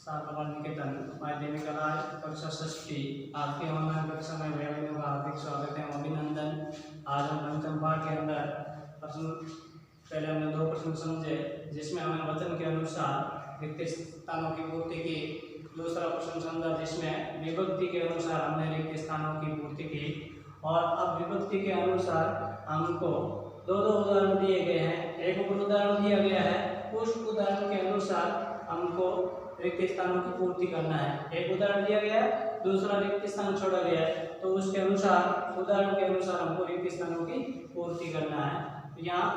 शालाबाल निकेतन माध्यमिक कला कक्षा षष्ठी आपके ऑनलाइन कक्षा में भाइयों का हार्दिक स्वागत है, अभिनंदन। आज हम पंचम पाठ के अंदर प्रश्न पहले हमने 2 प्रश्न समझे, जिसमें हमें वचन के अनुसार रिक्त स्थानों की पूर्ति की। दूसरा प्रश्न समझा जिसमें विभक्ति के अनुसार हमने रिक्त स्थानों की पूर्ति की। और अब विभक्ति के अनुसार हमको 2 उदाहरण दिए गए हैं। एक उदाहरण दिया गया है, उस उदाहरण के अनुसार हमको रिक्त स्थानों की पूर्ति करना है। एक उदाहरण दिया गया है, दूसरा रिक्त स्थान छोड़ा गया है, तो उसके अनुसार उदाहरण के अनुसार हमको रिक्त स्थानों की पूर्ति करना है। यहाँ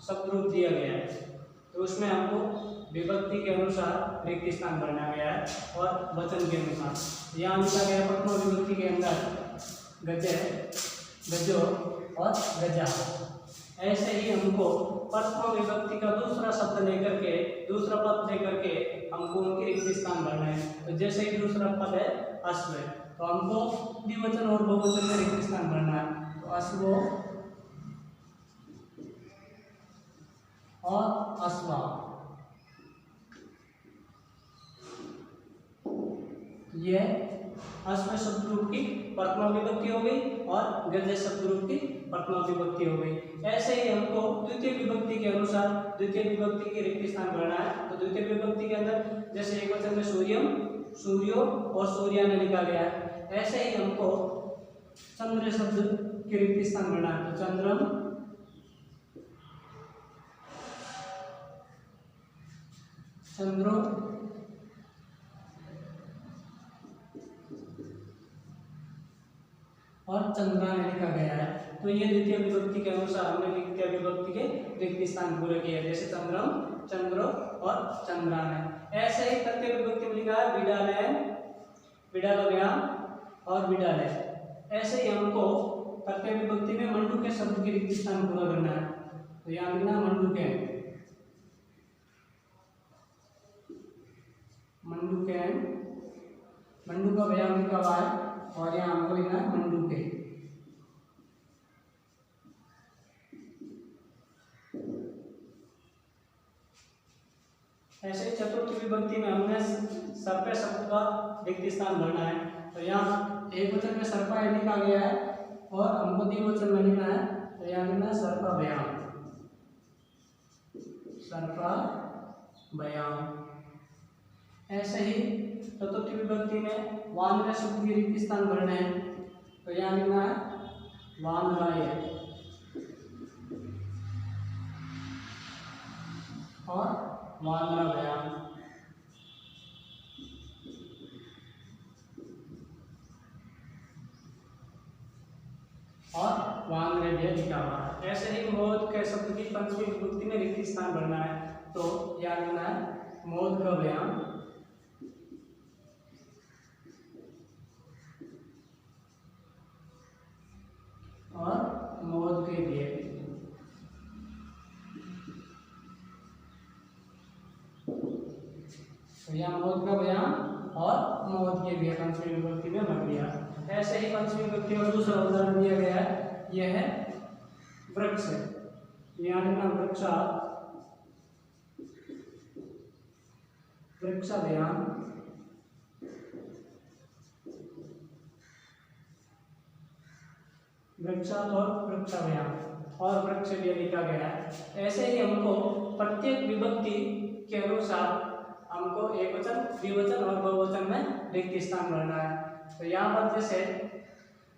शब्द रूप दिया गया है, तो उसमें हमको विभक्ति के अनुसार रिक्त स्थान भरना गया है और वचन के अनुसार यहाँ लिखा गया प्रथमा विभक्ति के अंदर गजे, गजो और गजा। ऐसे ही हमको प्रथमा विभक्ति का दूसरा शब्द लेकर के, दूसरा पद लेकर के हमको उनके रिक्त स्थान भरना है। तो जैसे ही दूसरा पद है अश्व, तो हमको द्विवचन और बहुवचन में रिक्त स्थान भरना है। तो अश्वो और अश्वा, ये अश्व शब्द रूप की प्रथमा विभक्ति हो गई और गज शब्द रूप की प्रथमा विभक्ति हो गई। ऐसे ही हमको द्वितीय विभक्ति के अनुसार द्वितीय विभक्ति के रिक्त स्थान भरना है। तो द्वितीय विभक्ति के अंदर जैसे एक वचन में सूर्यम, सूर्यो और सूर्या में लिखा गया है, ऐसे ही हमको चंद्र शब्द के रिक्त स्थान भरना है। तो चंद्रम, चंद्रो और चंद्रा में लिखा गया है। तो ये द्वितीय विभक्ति के अनुसार हमने द्वितीय विभक्ति के रिक्त स्थान पूरे किए, जैसे चंद्रम, चंद्रो और चंद्रा में। ऐसे ही तृतीय विभक्ति में लिखा है विद्यालय, विद्यालयाम और विद्यालय। ऐसे ही हमको तृतीय विभक्ति में मंडूके शब्द के रिक्त स्थान पूरा करना है। तो यहाँ लिखना मंडूके, मंडूके, मंडू का व्यायाम लिखा हुआ है और यहाँ हमको लिखना है मंडूके। ऐसे चतुर्थ विभक्ति में हमने सर्पे शब्द का रिक्त स्थान भरना है। तो यहाँ एक वचन में सर्पा लिखा गया है और हमको द्विवचन में लिखना है। तो यहाँ लिखना है सर्पा व्यायाम, सर्पा व्यायाम। ऐसे ही चतुर्थ विभक्ति में वानर शब्द के रिक्त स्थान भरने हैं। तो यहाँ लिखना है वानराय और वानरा व्यायाम। और वानरे भी लिखा हुआ है। ऐसे ही मोद के शब्द की पंचमी विभक्ति में रिक्त स्थान भरना है। तो यहाँ लिखना है मोद का व्यायाम और मोद के लिए। तो यहाँ मोद का व्यायाम और मोद के लिए पंचमी विभक्ति में भर दिया। ऐसे ही पंचमी विभक्ति में दूसरा उदाहरण दिया गया है, यह है वृक्ष। यहाँ लिखना वृक्षा, वृक्षा व्यायाम वृक्षा और वृक्षाव्याम और वृक्ष भी लिखा गया है। ऐसे ही हमको प्रत्येक विभक्ति के अनुसार हमको एक वचन, द्विवचन और बहुवचन में रिक्त स्थान भरना है। तो यहाँ पर जैसे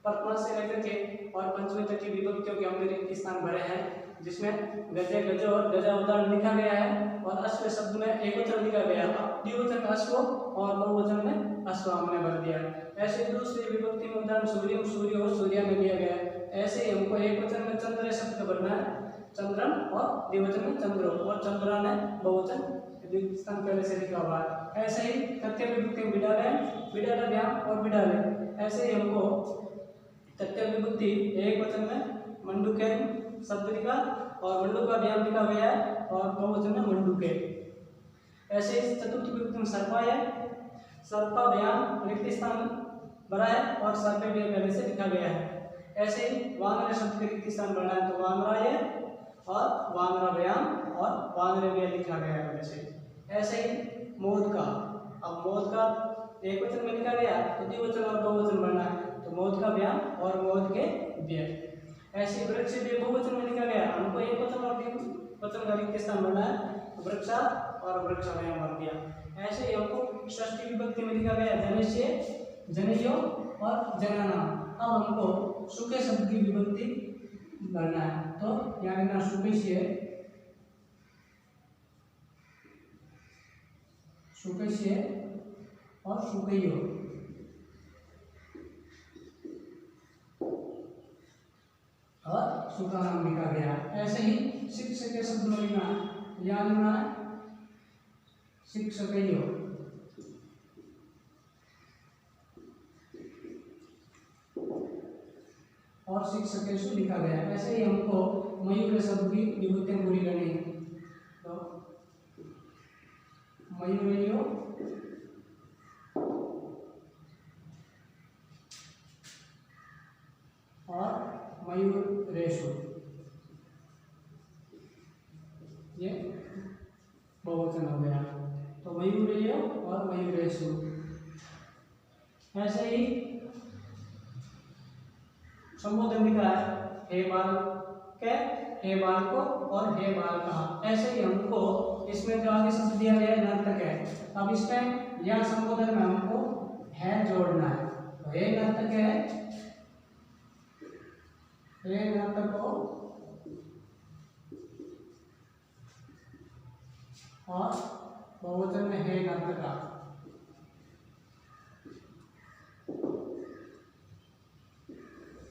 प्रथमा से लेकर के और पंचमी तक की विभक्तियों के हमने रिक्त स्थान भरे हैं, जिसमें गजे, गजो और गजा उदाहरण लिखा गया है और अश्व शब्द में एक वचन लिखा गया है, द्विवचन में अश्व और बहुवचन में अश्व हमने भर दिया है। ऐसे दूसरी विभक्ति में उदाहरण सूर्य, सूर्य और सूर्या में दिया गया है। ऐसे ही हमको एक वचन में चंद्र शब्द भरना है, चंद्रम, और द्विवचन में चंद्रो और चंद्रा में बहुवचन रिक्त स्थान पहले से लिखा हुआ है। ऐसे ही तृतीय विभक्ति में विद्यालय, विद्यालयाम और विद्यालय। ऐसे ही हमको तृतीय विभक्ति एक वचन में मंडूके शब्द लिखा और मंडू का व्यायाम लिखा गया है और बहुवचन में मंडूके। ऐसे ही चतुर्थ विभक्ति में सर्पा है, सर्पा व्यायाम रिक्त स्थान भरा है और सर्पे व्यायाम पहले से लिखा गया है। ऐसे ही वानर शब्द के रिक्त स्थान भरा है। तो वानराय और वानरा व्यायाम और वानरे व्यायाम लिखा गया है पहले से। ऐसे ही मोद का, अब मौत का एक वचन में लिखा गया तो द्विवचन और बहुवचन बनना है, तो मौत का व्याम और मौत के व्यय। ऐसे वृक्ष भी बहुवचन में लिखा गया, हमको एक वचन और द्विवचन का रिक्त स्थान बनना है, वृक्षा और वृक्षावयव बन गया। ऐसे ही हमको षष्ठी विभक्ति में लिखा गया जनस्य, जनयो और जनाना। अब हमको सुखे शब्द की विभक्ति करना है, तो यहाँ लिखना सुखेस्य, सुखेस्य और सुखयो। और सुखा नाम लिखा गया। ऐसे ही शिक्षक के शब्द में लिखना, यहाँ लिखना है शिक्षकयो और शिक्षकेषु लिखा गया। ऐसे ही हमको मयूर शब्द की विभक्ति पूरी करनी है, तो मयूरयो और मयूरेषु, ये बहुवचन हो गया, तो मयूरयो और मयूरेषु। ऐसे ही संबोधन लिखा है हे बाल के, हे बालको और हे बालका। ऐसे ही हमको इसमें जो आगे शब्द दिया गया है नर्तक है, अब इसमें यह संबोधन में हमको है जोड़ना है, तो हे नर्तक है, हे नर्तको और बहुवचन में हे नर्तका।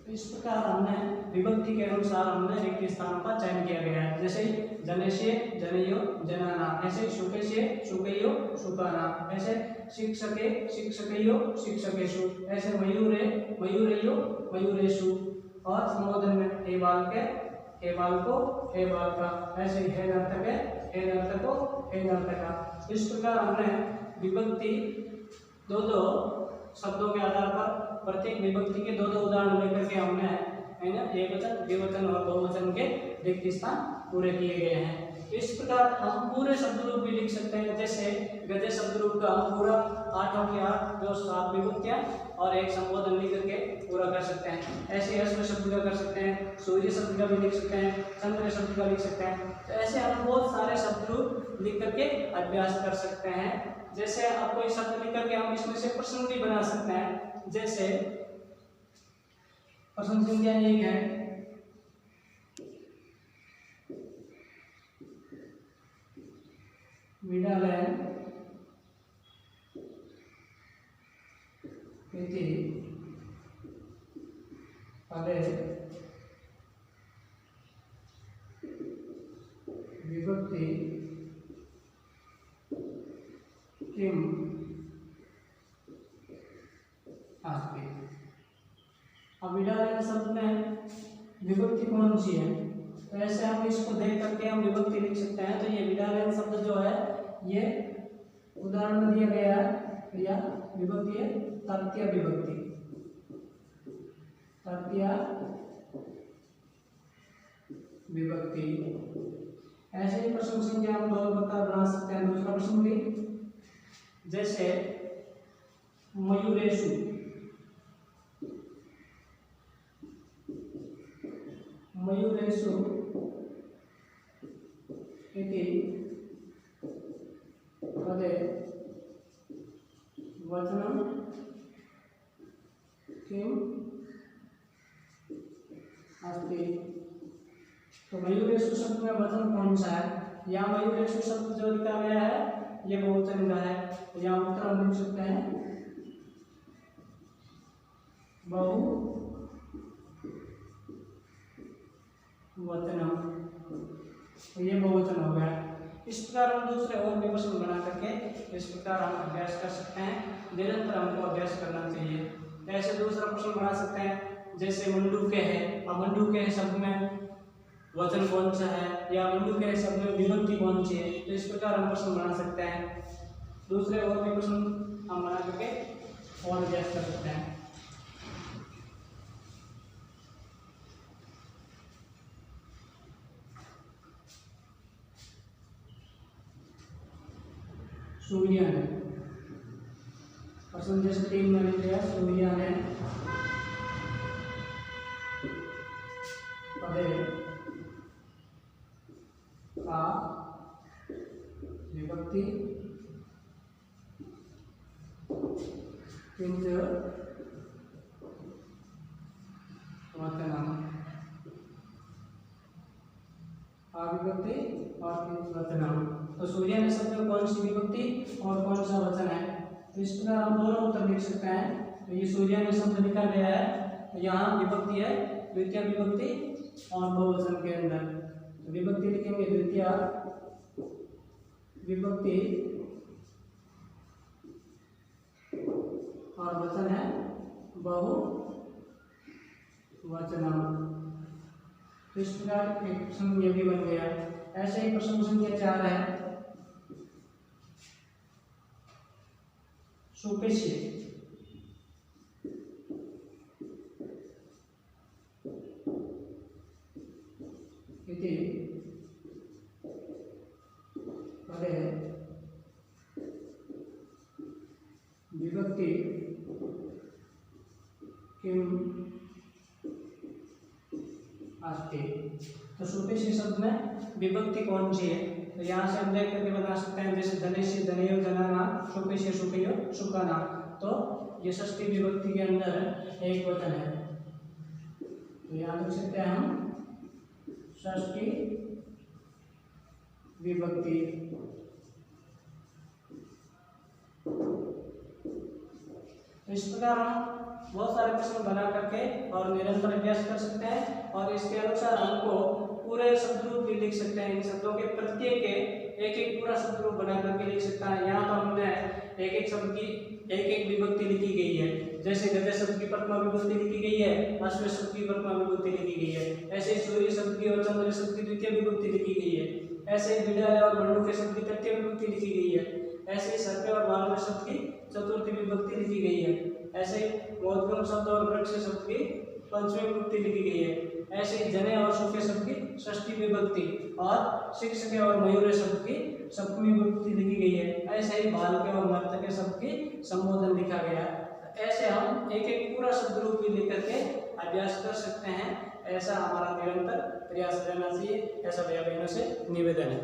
इस प्रकार हमने विभक्ति के अनुसार हमने रिक्त स्थानों का चयन किया गया है, जैसे जनस्य, जनयो, जनाना, ऐसे सुखेस्य, सुखयो, सुखाना, ऐसे शिक्षके, शिक्षकयो, शिक्षकेषु, ऐसे मयूरे, मयूरयो, मयूरेषु, और संबोधन में हे बालके, हे बालको, हे बालका, ऐसे हे नर्तके, हे नर्तको, हे नर्तका। इस प्रकार हमने विभक्ति दो दो शब्दों के आधार पर प्रत्येक विभक्ति के दो दो उदाहरण लेकर के हमने एक वचन, द्विवचन और बहुवचन के रिक्त स्थान पूरे किए गए हैं। इस प्रकार हम पूरे शब्द रूप भी लिख सकते हैं, जैसे गद्य शब्द रूप का हम पूरा 8 के 8 जो 7 विभक्तियां और एक संबोधन लिख करके पूरा कर सकते हैं। ऐसे अश्व शब्द का कर सकते हैं, सूर्य शब्द का भी लिख सकते हैं, चंद्र शब्द का लिख सकते हैं। तो ऐसे हम बहुत सारे शब्द रूप लिख करके अभ्यास कर सकते हैं। जैसे आप कोई शब्द लिख करके हम इसमें से प्रश्न भी बना सकते हैं, जैसे प्रश्न संख्या 1 है विद्यालयं इति पदे विभक्ति किम् अस्ति। अब विद्यालय शब्द में विभक्ति कौन सी है, तो ऐसे हम इसको देख करके हम विभक्ति लिख सकते हैं। तो ये विद्यालय शब्द जो है ये उदाहरण में दिया गया है, या विभक्ति है तृतीय विभक्ति, तृतीय विभक्ति। ऐसे ही प्रश्न संख्या हम 2 बना सकते हैं। दूसरा प्रश्न भी, जैसे मयूरेषु, मयूरेषु इति पदे वचनं किम् अस्ति। तो मयूरेषु शब्द में वचन कौन सा है, या मयूरेषु शब्द जो लिखा गया है ये बहुवचन का है, तो यहाँ उत्तर हम लिख सकते हैं बहुवचन, तो ये बहुवचन हो गया। इस प्रकार हम दूसरे और भी प्रश्न बना करके इस प्रकार हम अभ्यास कर सकते हैं। निरंतर हमको अभ्यास करना चाहिए। ऐसे दूसरा प्रश्न बना सकते हैं, जैसे मंडूके है। अब मंडूके शब्द में वचन कौन सा है, या मंडूके शब्द में विभक्ति कौन सी है, तो इस प्रकार हम प्रश्न बना सकते हैं। दूसरे और भी प्रश्न हम बना करके और अभ्यास कर सकते हैं। सूर्य है, प्रश्न जैसे 3 में लिख दिया, सूर्य ने पदे का विभक्ति किंच वचनम, विभक्ति और किंच वचनम। तो सूर्य ने शब्द में कौन सी विभक्ति और कौन सा वचन है, तो इस प्रकार हम दोनों उत्तर लिख सकते हैं। तो ये सूर्य में शब्द लिखा गया है, तो यहाँ विभक्ति है द्वितीय विभक्ति और बहुवचन के अंदर। तो विभक्ति लिखेंगे द्वितीय विभक्ति और वचन है बहुवचनम। तो इस प्रकार एक प्रश्न ये भी बन गया। ऐसे ही प्रश्न संख्या 4 है, सुपेशीय। इति पदे विभक्ति किम अस्ति। तो सुपेशीय शब्द में विभक्ति कौन सी है, तो यहाँ से हम देख करके बता सकते हैं। जैसे धनेशी धनेयो जनाना, सुपेशीय सुपेयो सुखाना, तो ये षष्ठी विभक्ति के अंदर एक वचन है। तो यहाँ लिख सकते हैं हम षष्ठी विभक्ति। तो इस प्रकार हम बहुत सारे प्रश्न बना करके और निरंतर अभ्यास कर सकते हैं, और इसके अनुसार हमको पूरे शब्द रूप भी लिख सकते हैं। इन शब्दों के प्रत्येक के एक एक पूरा शब्द रूप बना करके लिख सकता है। यहाँ तो हमने एक एक शब्द की एक एक विभक्ति लिखी गई है। जैसे गजे शब्द की प्रथमा विभक्ति लिखी गई है, अश्व शब्द की प्रथमा विभक्ति लिखी गई है। ऐसे ही सूर्य शब्द की और चंद्र शब्द की द्वितीय विभक्ति लिखी गई है। ऐसे ही विद्यालय और मंडू के शब्द की तृतीय विभक्ति लिखी गई है। ऐसे ही सर्पे और मानव शब्द की चतुर्थी विभक्ति लिखी गई है। ऐसे ही मोदगम शब्द और वृक्ष शब्द की पंचमी विभक्ति लिखी गई है। ऐसे ही जने और सुखे शब्द की षष्ठी विभक्ति और शिक्षक और मयूर शब्द की सप्तमी विभक्ति लिखी गई है। ऐसे ही बालके और नर्तक शब्द की संबोधन लिखा गया। ऐसे हम एक एक पूरा शब्द रूप भी लिख करके अभ्यास कर सकते हैं। ऐसा हमारा निरंतर प्रयास रहना चाहिए, ऐसा भाई बहनों से निवेदन है।